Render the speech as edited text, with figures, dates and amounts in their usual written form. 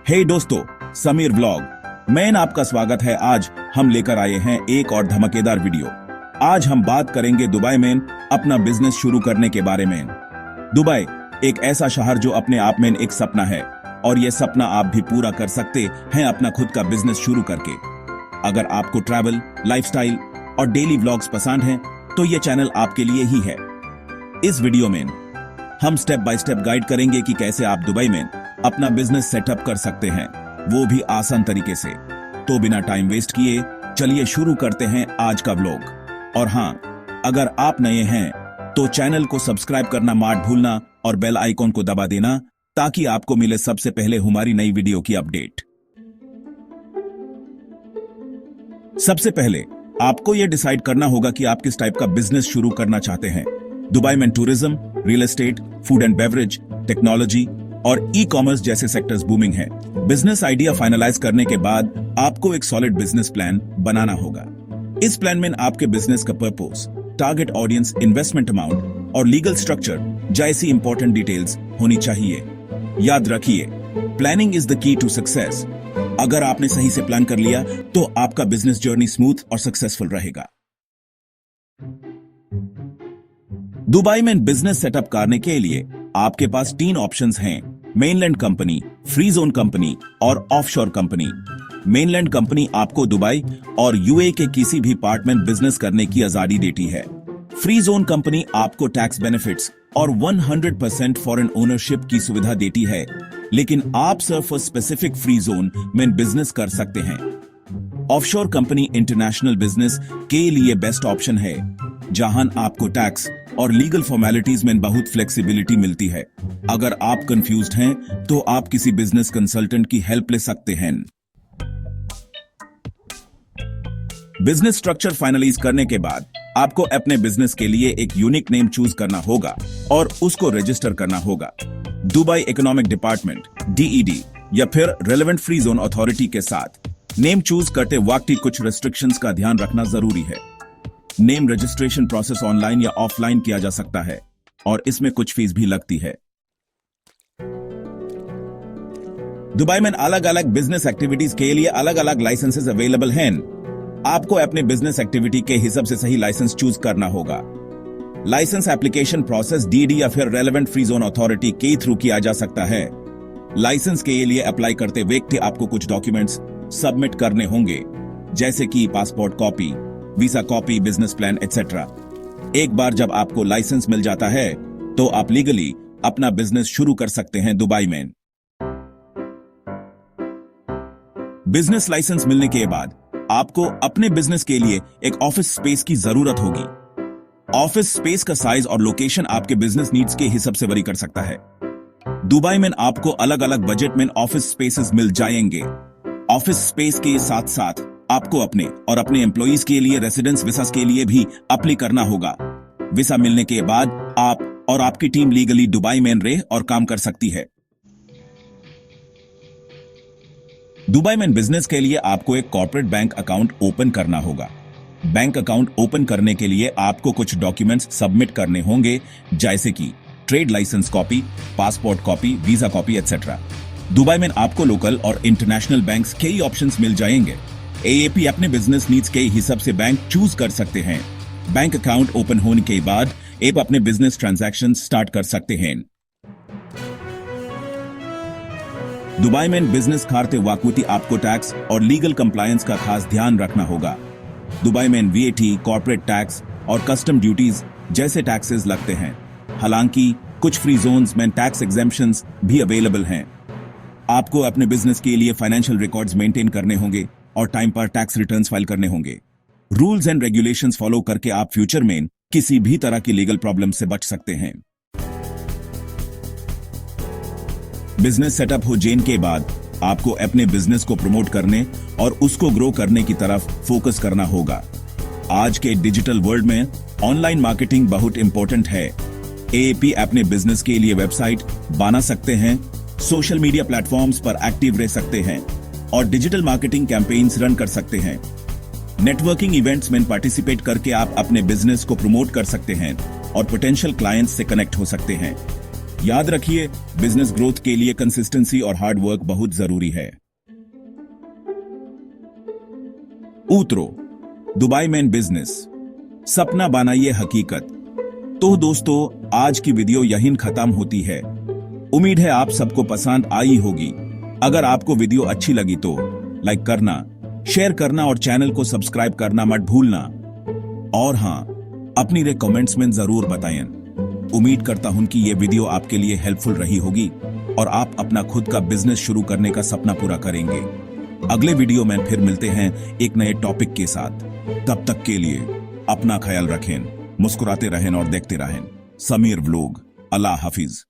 हे दोस्तों, समीर व्लॉग में आपका स्वागत है। आज हम लेकर आए हैं एक और धमाकेदार वीडियो। आज हम बात करेंगे दुबई में अपना बिजनेस शुरू करने के बारे में। दुबई एक ऐसा शहर जो अपने आप में एक सपना है और यह सपना आप भी पूरा कर सकते हैं अपना खुद का बिजनेस शुरू करके। अगर आपको ट्रैवल, लाइफस्टाइल और डेली व्लॉग्स पसंद हैं तो यह चैनल आपके लिए ही है। इस वीडियो में हम स्टेप बाय स्टेप गाइड करेंगे कि कैसे आप दुबई में अपना बिजनेस सेटअप कर सकते हैं, वो भी आसान तरीके से। तो बिना टाइम वेस्ट किए चलिए शुरू करते हैं आज का व्लॉग। और हाँ, अगर आप नए हैं तो चैनल को सब्सक्राइब करना मत भूलना और बेल आइकॉन को दबा देना ताकि आपको मिले सबसे पहले हमारी नई वीडियो की अपडेट। सबसे पहले आपको यह डिसाइड करना होगा कि आप किस टाइप का बिजनेस शुरू करना चाहते हैं। दुबई में tourism, real estate, food and beverage, technology और ई कॉमर्स जैसे सेक्टर्स बूमिंग हैं। बिजनेस आइडिया फाइनलाइज करने के बाद आपको एक सॉलिड बिजनेस प्लान बनाना होगा। इस प्लान में आपके बिजनेस का purpose, target audience, investment amount और लीगल स्ट्रक्चर जैसी इंपॉर्टेंट डिटेल्स होनी चाहिए। याद रखिए, planning is the key to success. अगर आपने सही से प्लान कर लिया तो आपका बिजनेस जर्नी स्मूथ और सक्सेसफुल रहेगा। दुबई में बिजनेस सेटअप करने के लिए आपके पास 3 ऑप्शंस हैं: mainland company, free zone company और ऑफशोर कंपनी। मेनलैंड कंपनी आपको दुबई और यूए के किसी भी पार्ट में बिजनेस करने की आजादी देती है। फ्री जोन कंपनी आपको टैक्स बेनिफिट्स और 100% फॉरेन ओनरशिप की सुविधा देती है, लेकिन आप सिर्फ स्पेसिफिक फ्री जोन में बिजनेस कर सकते हैं। ऑफशोर कंपनी इंटरनेशनल बिजनेस के लिए बेस्ट ऑप्शन है, जहां आपको टैक्स और लीगल फॉर्मेलिटीज में बहुत फ्लेक्सिबिलिटी मिलती है। अगर आप कंफ्यूज्ड हैं तो आप किसी बिजनेस कंसल्टेंट की हेल्प ले सकते हैं। बिजनेस स्ट्रक्चर फाइनलाइज करने के बाद आपको अपने बिजनेस के लिए एक यूनिक नेम चूज करना होगा और उसको रजिस्टर करना होगा। दुबई इकोनॉमिक डिपार्टमेंट DED या फिर रेलेवेंट फ्री जोन अथॉरिटी के साथ नेम चूज करते वक्त कुछ रेस्ट्रिक्शंस का ध्यान रखना जरूरी है। नेम रजिस्ट्रेशन प्रोसेस ऑनलाइन या ऑफलाइन किया जा सकता है और इसमें कुछ फीस भी लगती है। दुबई में अलग अलग बिजनेस एक्टिविटीज के लिए अलग अलग लाइसेंसेस अवेलेबल हैं। आपको अपने बिजनेस एक्टिविटी के हिसाब से सही लाइसेंस चूज करना होगा। लाइसेंस एप्लीकेशन प्रोसेस DED या फिर रेलेवेंट फ्री जोन अथॉरिटी के थ्रू किया जा सकता है। लाइसेंस के लिए अप्लाई करते वक्त आपको कुछ डॉक्यूमेंट्स सबमिट करने होंगे, जैसे कि passport copy, visa copy, business plan etcetera. एक बार जब आपको लाइसेंस मिल जाता है तो आप लीगली अपना बिजनेस शुरू कर सकते हैं दुबई में। बिजनेस लाइसेंस मिलने के बाद आपको अपने बिजनेस के लिए एक ऑफिस स्पेस की जरूरत होगी। ऑफिस स्पेस का साइज और लोकेशन आपके बिजनेस नीड्स के हिसाब से वरी कर सकता है। दुबई में आपको अलग अलग बजट में ऑफिस स्पेसेस मिल जाएंगे। ऑफिस स्पेस के साथ साथ आपको अपने और अपने एम्प्लॉइज के लिए रेसिडेंस वीजा के लिए भी अप्लाई करना होगा। वीजा मिलने के बाद आप और आपकी टीम लीगली दुबई में रह और काम कर सकती है। दुबई में बिजनेस के लिए आपको एक कॉर्पोरेट बैंक अकाउंट ओपन करना होगा। बैंक अकाउंट ओपन करने के लिए आपको कुछ डॉक्यूमेंट्स सबमिट करने होंगे, जैसे कि trade licence copy, passport copy, visa copy etcetera. Dubai में आपको लोकल और इंटरनेशनल बैंक्स के ही ऑप्शंस मिल जाएंगे। AAP अपने बिजनेस नीड्स के हिसाब से बैंक चूज कर सकते हैं। बैंक अकाउंट ओपन होने के बाद आप अपने बिजनेस ट्रांजैक्शन स्टार्ट कर सकते हैं। दुबई में बिजनेस करते वक्त आपको टैक्स और लीगल कंप्लायंस का खास ध्यान रखना होगा। दुबई में VAT, कॉर्पोरेट टैक्स और कस्टम ड्यूटीज जैसे टैक्सेस लगते हैं। हालांकि कुछ फ्री जोन्स में टैक्स एग्जेम्पशंस भी अवेलेबल हैं। आपको अपने बिजनेस के लिए फाइनेंशियल रिकॉर्ड्स मेंटेन करने होंगे और टाइम पर टैक्स रिटर्न्स फाइल करने होंगे। रूल्स एंड रेगुलेशंस फॉलो करके आप फ्यूचर में किसी भी तरह की लीगल प्रॉब्लम से बच सकते हैं। बिजनेस सेटअप हो जाने के बाद आपको अपने बिजनेस को प्रमोट करने और उसको ग्रो करने की तरफ फोकस करना होगा। आज के डिजिटल वर्ल्ड में ऑनलाइन मार्केटिंग बहुत इंपॉर्टेंट है। AAP अपने बिजनेस के लिए वेबसाइट बना सकते हैं, सोशल मीडिया प्लेटफॉर्म्स पर एक्टिव रह सकते हैं और डिजिटल मार्केटिंग कैंपेन्स रन कर सकते हैं। नेटवर्किंग इवेंट्स में पार्टिसिपेट करके आप अपने बिजनेस को प्रमोट कर सकते हैं और पोटेंशियल क्लाइंट्स से कनेक्ट हो सकते हैं। याद रखिए, बिजनेस ग्रोथ के लिए कंसिस्टेंसी और हार्ड वर्क बहुत जरूरी है। उतरो दुबई में बिजनेस, सपना बनाइए हकीकत। तो दोस्तों, आज की वीडियो यहीं खत्म होती है। उम्मीद है आप सबको पसंद आई होगी। अगर आपको वीडियो अच्छी लगी तो लाइक करना, शेयर करना और चैनल को सब्सक्राइब करना मत भूलना। और हां, अपनी कमेंट्स में जरूर बताएं। उम्मीद करता हूं कि ये वीडियो आपके लिए हेल्पफुल रही होगी और आप अपना खुद का बिजनेस शुरू करने का सपना पूरा करेंगे। अगले वीडियो में फिर मिलते हैं एक नए टॉपिक के साथ। तब तक के लिए अपना ख्याल रखें, मुस्कुराते रहें और देखते रहें समीर व्लॉग। अल्लाह हाफिज।